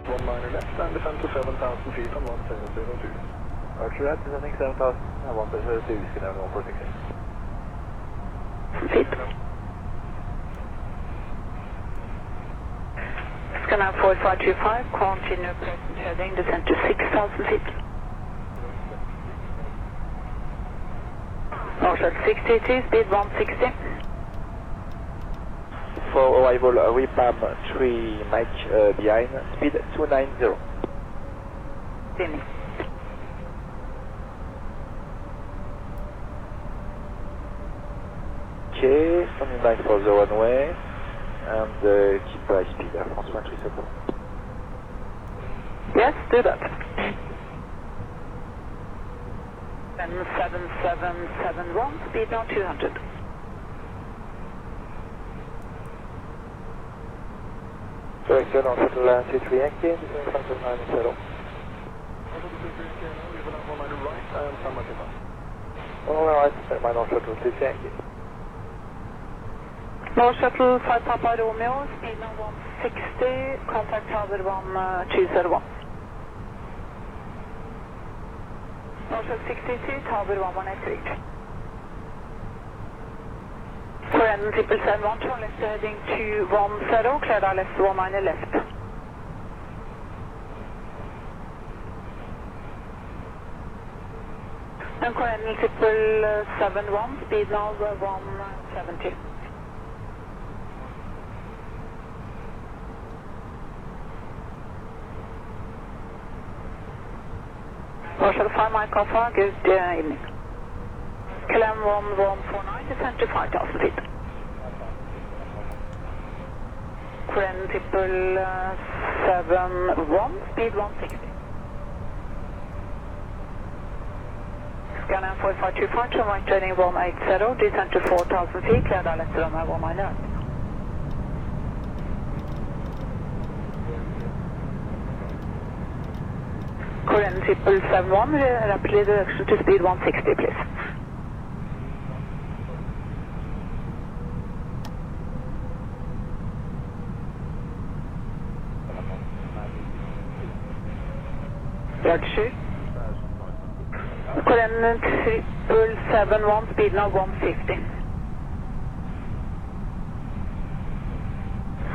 One liner left and descend to 7,000 feet on 1702. Roger that, descending 7,000 and 1.02, Scanner 146. Feet. Scanner 4525, continue present heading, descend to 6,000 feet. Northwest 680, speed 160. For arrival, repam 3 Mike behind, speed 290. Dimming. Okay, standing by for the runway, and keep high speed, France 137. Yes, do that. Then 7771, speed now 200. Direction on shuttle C3 Yankee, descending 590. One liner right and San Martin. Alright, my non shuttle C3 Yankee. North Shuttle 5 Papa Romeo, speed now 160, contact tower 1201. North Shuttle 63, tower 1183. Korean 777, turn left heading 210, cleared ILS 19 left. And Korean 777, speed now 170. Marshall 5 Mike Alpha, good evening. KLM 1149, descend to 5,000 feet. Korean 777, speed 160. Scanner 4525, turn right turning 180, descend to 4,000 feet, cleared ILS runway 190. Korean 777, rapidly reduction to speed 160, please. Roger. Korean 777, speed now 150.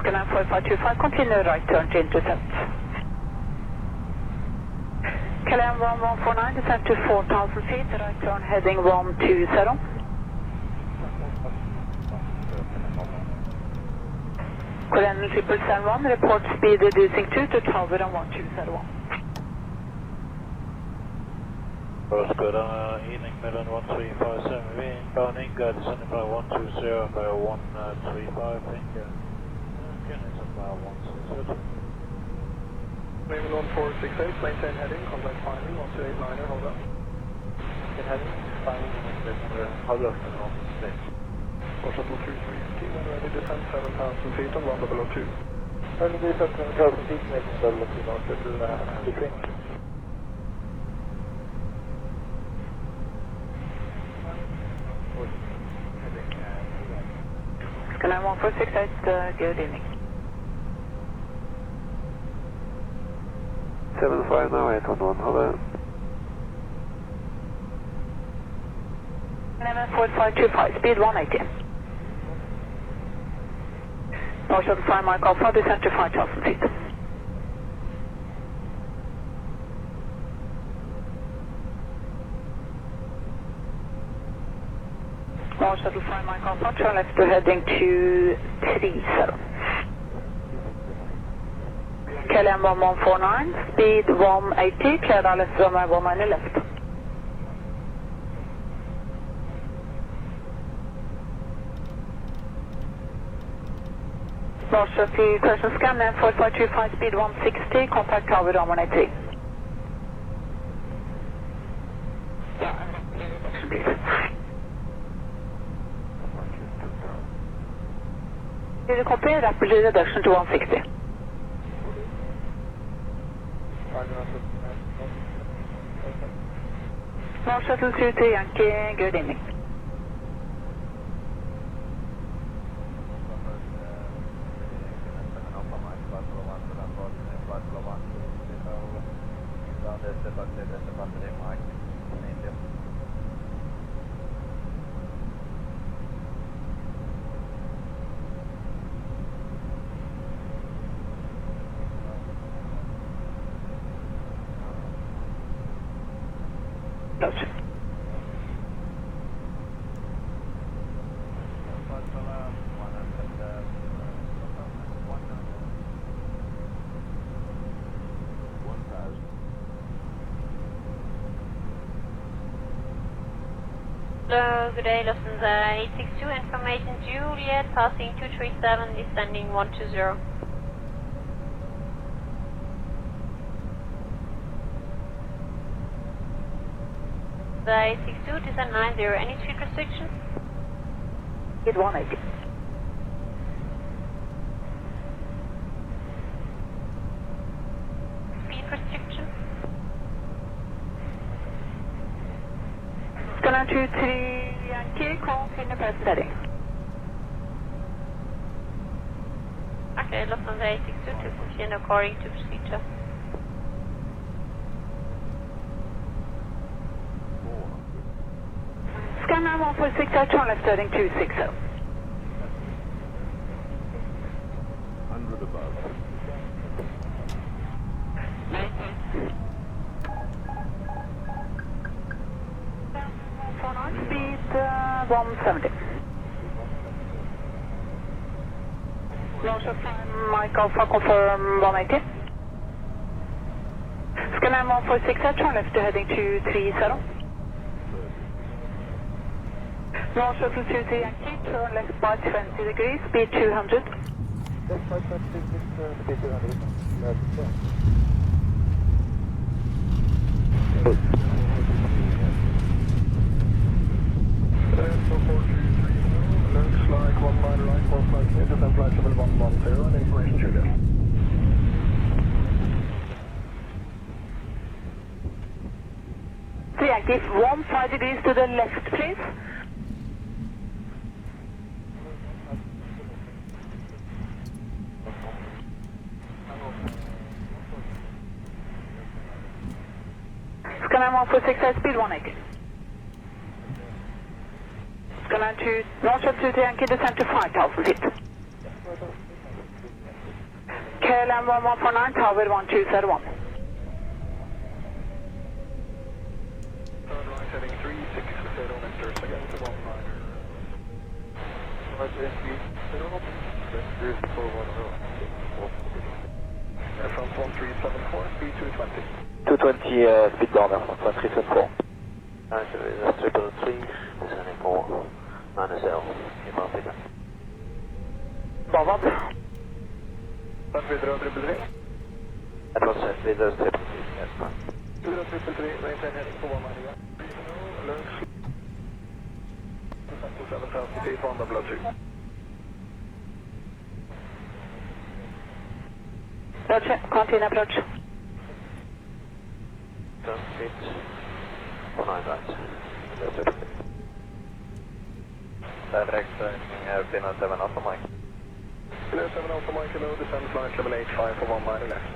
Scanner 4525, continue right turn to intercept. KLM 1149, descend to 4,000 feet, right turn heading 120. Korean 777, report speed reducing 2 to tower on 1201. Good evening, Midland 1357, we inbounding, descending by 120 by 135, thank you. Again, it's about 160. Raymond 1468, maintain heading, contact final, 1289er, hold up. Maintain heading, final, hold up, and on stage. North Shuttle 23, when ready, descend 7,000 feet on 1002. Early descent 7,000 feet, making double to North Shuttle C3. Scanner 1468, good evening. 759, 811, hold up. 4525, speed 180. North Shuttle 5 Mike Alpha, descend to 5,000 feet. North Shuttle 5 Mike Alpha, turn left to heading 230. KLM 1149, speed 180, cleared ILS runway 19 left. North Shuttle question scan, 4525, speed 160, contact tower 183. Did you copy? Rapid reduction to 160. North Shuttle 23 Yankee, good evening. Approach. Hello, good day, Lufthansa 862, information Juliet, passing 237, descending 120. The 862, descend 90, any speed restriction? It's 180. Speed restriction? Skyline 23 Yankee, continue present heading. Okay, Lufthansa 862 to continue according to procedure. Skyline 146, turn left heading 260. 100 above. Speed 170. Launch Mike Alpha, confirm 180. Skyline 146, turn left heading 230. Launch shuttle 23 Yankee, turn left by 20 degrees, speed 200. Left by 20 degrees, speed 200. Looks like 1 mile right, 4 flight meters and flight level 110 and information Juliet. So Yankee, 15 degrees to the left, please. Skyline 146, speed 180. Skyline 2, North Shuttle 23 Yankee, descend to 5,000 feet. KLM 1149, tower 1201. Turn right heading 360 meters again to 1 mile. Front 1374, speed 220. 220 speed down there, 1374. 333, descending for 9SL, inbound figure. Bavad. That videre 333. That was set with the 333, yes, ma'am. Videre 333, maintain heading for 1 mile again. Looks 7,000 feet, 102. Roger, continue approach. Turn feet, 9 right. Direct Finland 7 Alpha Mike. Finland 7 Alpha Mike, hello, descend flight level 85 for 1 mile left.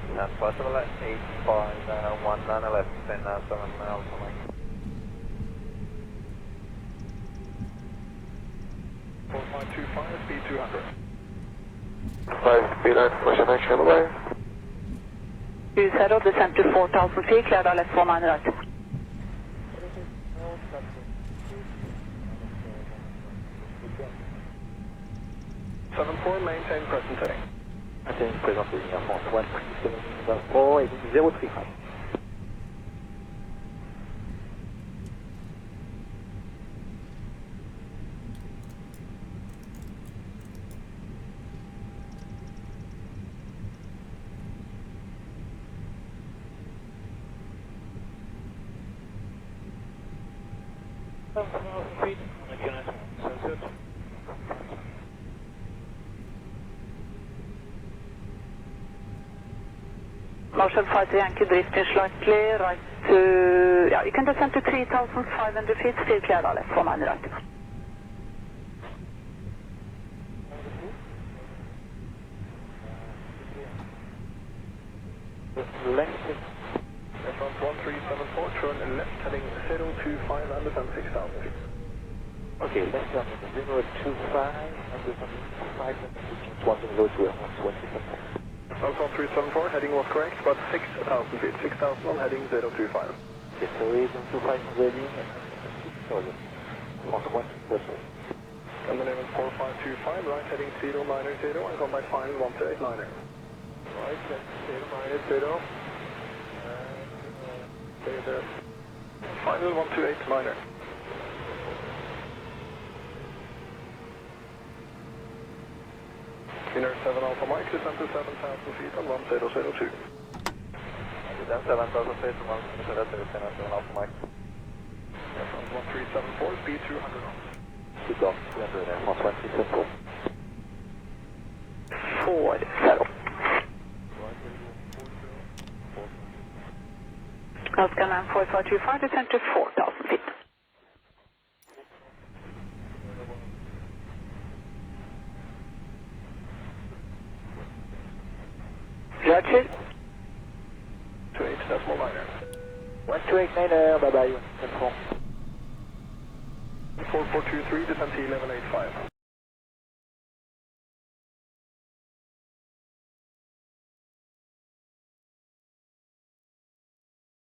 And flight level 85, 19 left, Finland 7 Alpha Mike. 4525, speed 200. 5 speed line, motion action away. 20, descend to 4,000 feet, clear the left 49 right. 74, maintain present heading. Maintain present heading Air France 137 et 035. Motion 5 Yankee, drifting slightly right to, yeah, you can descend to 3,500 feet, still clear the left 49 right. Left and descend 6,000 feet. Okay, left turn 025 and descend 5 1 0 to 120. Alpha 374, heading was correct, but 6,000 feet. 6,000 on heading 025. Okay, so reason 25 reading and sorry, 120%. And the name is 4525, right heading 090 and contact final 12890. Right, that's 090. Stay there. Final 12890. Inner 7 Alpha Mike, descend to 7,000 feet on 1002. Descend 7,000 feet on 1002 Alpha Mike. 1374, speed 200 knots. Speed off 200 and 120 simple. 40. Oscar 94525, descend to 4,000 feet. Roger. 28.9er. 128.9er, bye bye. 4423, descend to 1185.